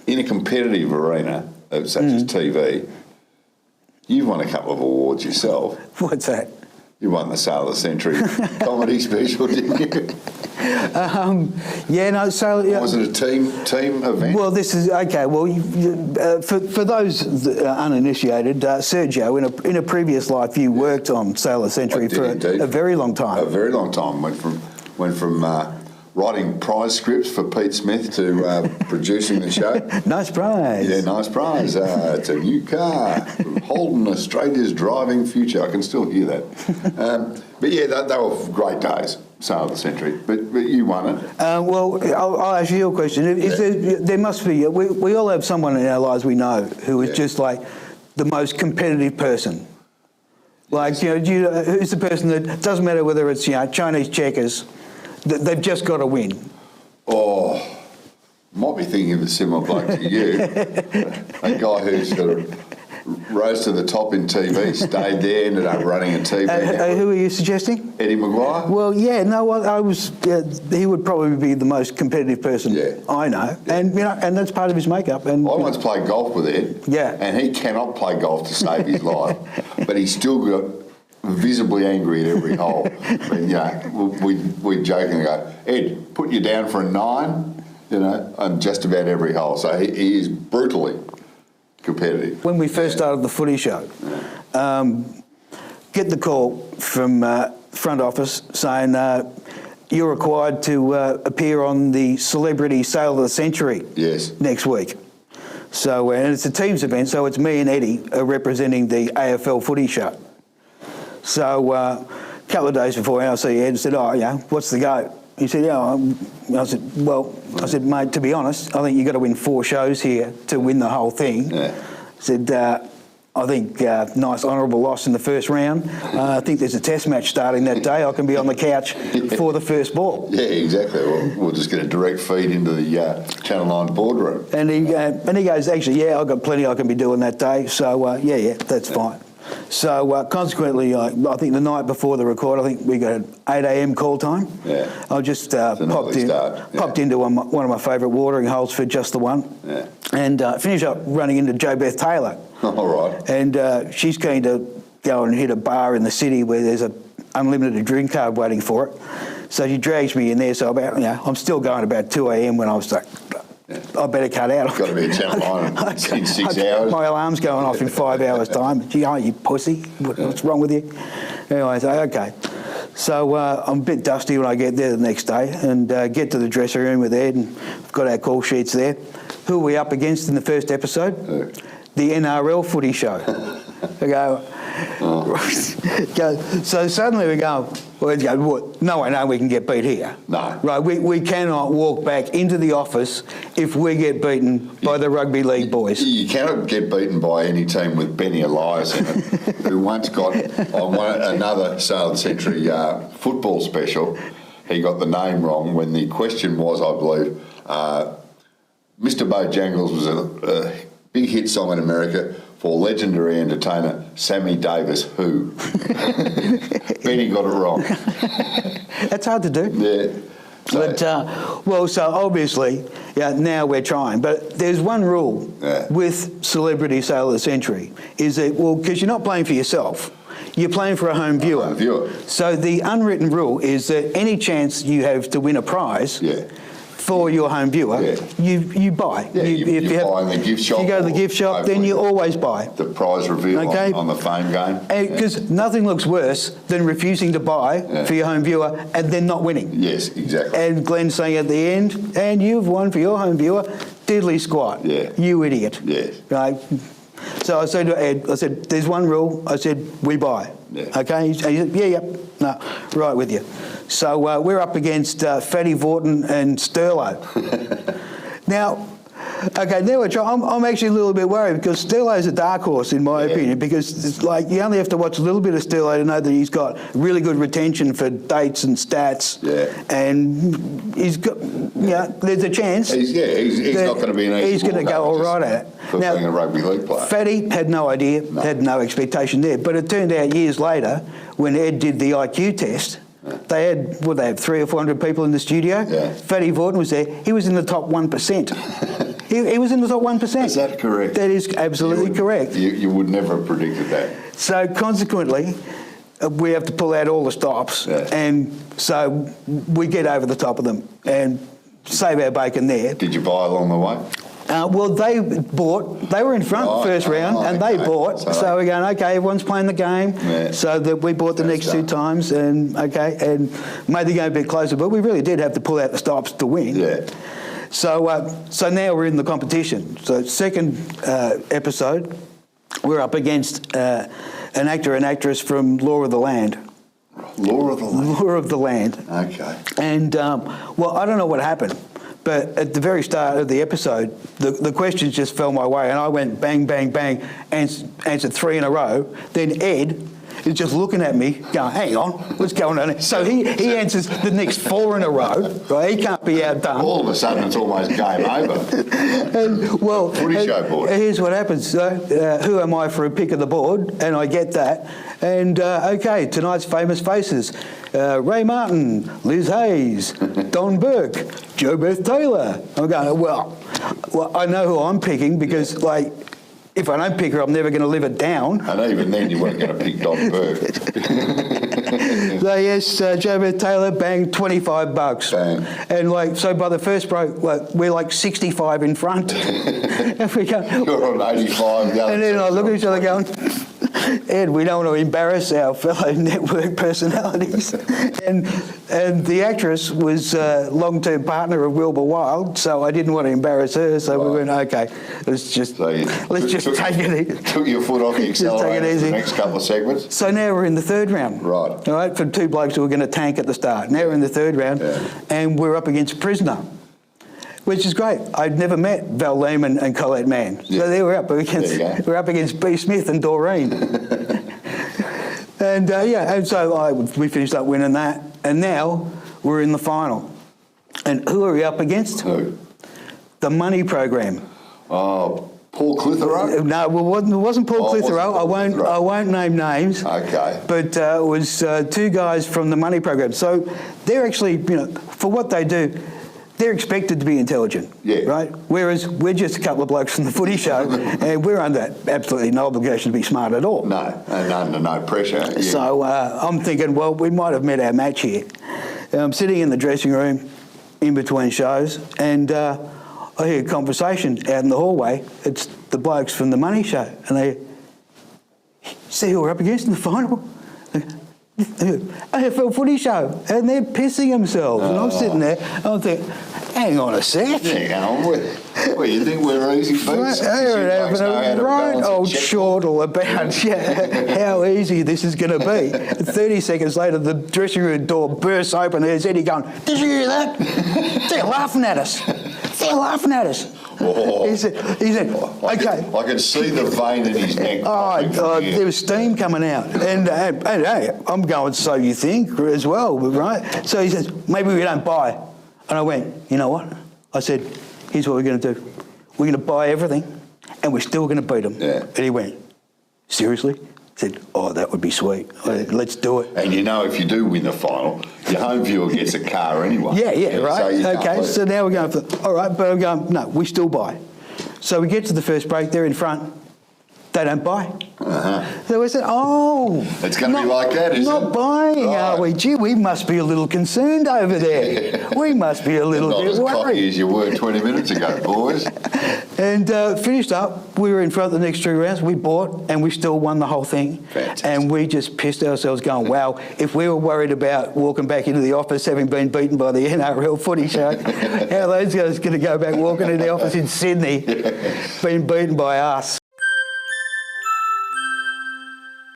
in a competitive arena, such as TV, you've won a couple of awards yourself. What's that? You won the Sale of the Century comedy special, didn't you? Yeah, no. So was it a team event? Well, this is okay. Well, for those uninitiated, Sergio, in a previous life, you worked on Sale of the Century for a very long time. A very long time. Went from writing prize scripts for Pete Smith to producing the show. Nice prize. Yeah, nice prize. It's a new car. Holden, Australia's driving future. I can still hear that. But yeah, they were great days, Sale of the Century. But you won it. Well, I'll ask you a question. There must be, we all have someone in our lives we know who is just like the most competitive person. Like, who's the person that doesn't matter whether it's, Chinese checkers, they've just got to win. Oh, might be thinking of a similar bloke to you. A guy who sort of rose to the top in TV, stayed there, ended up running a TV network. Who are you suggesting? Eddie Maguire? Well, yeah, no, I was. He would probably be the most competitive person I know, and and that's part of his makeup. And I once played golf with Ed. Yeah, and he cannot play golf to save his life, but he's still got visibly angry at every hole. And, we jokingly go, Ed, put you down for a 9, on just about every hole. So he is brutally competitive. When we first started the footy show, get the call from front office saying you're required to appear on the Celebrity Sale of the Century next week. So, and it's a teams event, so it's me and Eddie representing the AFL footy show. So a couple of days before, I see Ed and said, what's the go? He said, I said, mate, to be honest, I think you've got to win 4 shows here to win the whole thing. Yeah. I said, I think nice honourable loss in the first round. I think there's a test match starting that day. I can be on the couch for the first ball. Yeah, exactly. We'll just get a direct feed into the Channel 9 boardroom. And he goes, actually, I've got plenty I can be doing that day. So, that's fine. So consequently, I think the night before the record, I think we got an 8 a.m. call time. Yeah. I just popped into one of my favourite watering holes for just the one. Yeah. And finished up running into Jo Beth Taylor. All right. And she's keen to go and hit a bar in the city where there's an unlimited drink card waiting for it. So she drags me in there. So I'm still going about 2 a.m. when I was like, I better cut out. Got to be a Channel 9 in 6 hours. My alarm's going off in 5 hours' time. Gee, you pussy. What's wrong with you? Anyway, I say, okay. So I'm a bit dusty when I get there the next day and get to the dressing room with Ed, and I've got our call sheets there. Who are we up against in the first episode? Who? The NRL footy show. I go, so suddenly we go, what? No way, we can get beat here. No. Right, we cannot walk back into the office if we get beaten by the rugby league boys. You cannot get beaten by any team with Benny Elias in it, who once got on another Sale of the Century football special. He got the name wrong when the question was, I believe, Mr. Bojangles was a big hit song in America for legendary entertainer Sammy Davis, who Benny got it wrong. That's hard to do. Yeah. So, so obviously, now we're trying. But there's one rule with Celebrity Sale of the Century, is that, because you're not playing for yourself, you're playing for a home viewer. So the unwritten rule is that any chance you have to win a prize for your home viewer, you buy. Yeah, you buy in the gift shop. If you go to the gift shop, then you always buy. The prize reveal on the Fame game. Because nothing looks worse than refusing to buy for your home viewer and then not winning. Yes, exactly. And Glenn saying at the end, and you've won for your home viewer, diddly squat. Yeah. You idiot. Yes. Right? So I said to Ed, there's one rule. I said, we buy. Yeah. Okay? He said, no, right with you. So we're up against Fatty Vorton and Sterlo. Now we're trying. I'm actually a little bit worried because Sterlo's a dark horse in my opinion, because it's like you only have to watch a little bit of Sterlo to know that he's got really good retention for dates and stats. Yeah. And he's got, there's a chance. He's not going to be an easy. He's going to go all right at it. For being a rugby league player. Fatty had no idea, had no expectation there. But it turned out years later, when Ed did the IQ test, they had 300 or 400 people in the studio. Yeah. Fatty Vorton was there. He was in the top 1%. He was in the top 1%. Is that correct? That is absolutely correct. You would never have predicted that. So consequently, we have to pull out all the stops, and so we get over the top of them and save our bacon there. Did you buy along the way? Well, they were in front first round, and they bought. So we're going, okay, everyone's playing the game. So that we bought the next two times, and made the game a bit closer. But we really did have to pull out the stops to win. Yeah. So now we're in the competition. So second episode, we're up against an actor and actress from Law of the Land. Law of the Land? Law of the Land. Okay. And, well, I don't know what happened, but at the very start of the episode, the questions just fell my way, and I went bang, bang, bang, answered 3 in a row. Then Ed is just looking at me, going, hang on, what's going on? So he answers the next 4 in a row, right? He can't be outdone. All of a sudden, it's almost game over. And, well, footy show board. Here's what happens. Who am I for a pick of the board? And I get that. And, okay, tonight's famous faces. Ray Martin, Liz Hayes, Don Burke, Joe Beth Taylor. I'm going, well, I know who I'm picking because, like, if I don't pick her, I'm never going to live it down. And even then, you weren't going to pick Don Burke. So yes, Joe Beth Taylor, bang, $25. Bang. And like, so by the first break, we're like 65 in front. And we go, You're on 85. And then I look at each other going, Ed, we don't want to embarrass our fellow network personalities. And the actress was a long-term partner of Wilbur Wilde, so I didn't want to embarrass her. So we went, okay, let's just take it easy. Took your foot off the accelerator for the next couple of segments. So now we're in the third round. Right. All right, for 2 blokes who were going to tank at the start. Now we're in the third round, and we're up against Prisoner, which is great. I'd never met Val Lehman and Colette Mann. Yeah. So there we're up against B. Smith and Doreen. And so we finished up winning that, and now we're in the final. And who are we up against? Who? The Money Program. Oh, Paul Clitheroe? No, it wasn't Paul Clitheroe. I won't name names. Okay. But it was 2 guys from the Money Program. So they're actually, for what they do, they're expected to be intelligent, right? Whereas we're just a couple of blokes from the footy show, and we're under absolutely no obligation to be smart at all. No, and under no pressure. Yeah. So I'm thinking, well, we might have met our match here. I'm sitting in the dressing room in between shows, and I hear a conversation out in the hallway. It's the blokes from the Money Show, and they see who we're up against in the final. AFL footy show, and they're pissing themselves. And I'm sitting there, I'm thinking, hang on a sec. Hang on, well, you think we're easy beats? Having a right old chortle about how easy this is going to be. 30 seconds later, the dressing room door bursts open, and there's Eddie going, did you hear that? They're laughing at us. They're laughing at us. Oh. He said, okay. I could see the vein in his neck. There was steam coming out. And hey, I'm going, so you think, as well, right? So he says, maybe we don't buy. And I went, you know what? I said, here's what we're going to do. We're going to buy everything, and we're still going to beat them. Yeah. And he went, seriously? I said, oh, that would be sweet. Let's do it. And if you do win the final, your home viewer gets a car anyway. Yeah, right. So okay, so now we're going for, all right, but I'm going, no, we still buy. So we get to the first break, they're in front. They don't buy. So we said, it's going to be like that, isn't it? Not buying, are we? Gee, we must be a little concerned over there. We must be a little bit worried. Not as cocky as you were 20 minutes ago, boys. And finished up, we were in front of the next 3 rounds, we bought, and we still won the whole thing. Fantastic. And we just pissed ourselves going, wow, if we were worried about walking back into the office having been beaten by the NRL footy show, how are those guys going to go back walking into the office in Sydney being beaten by us?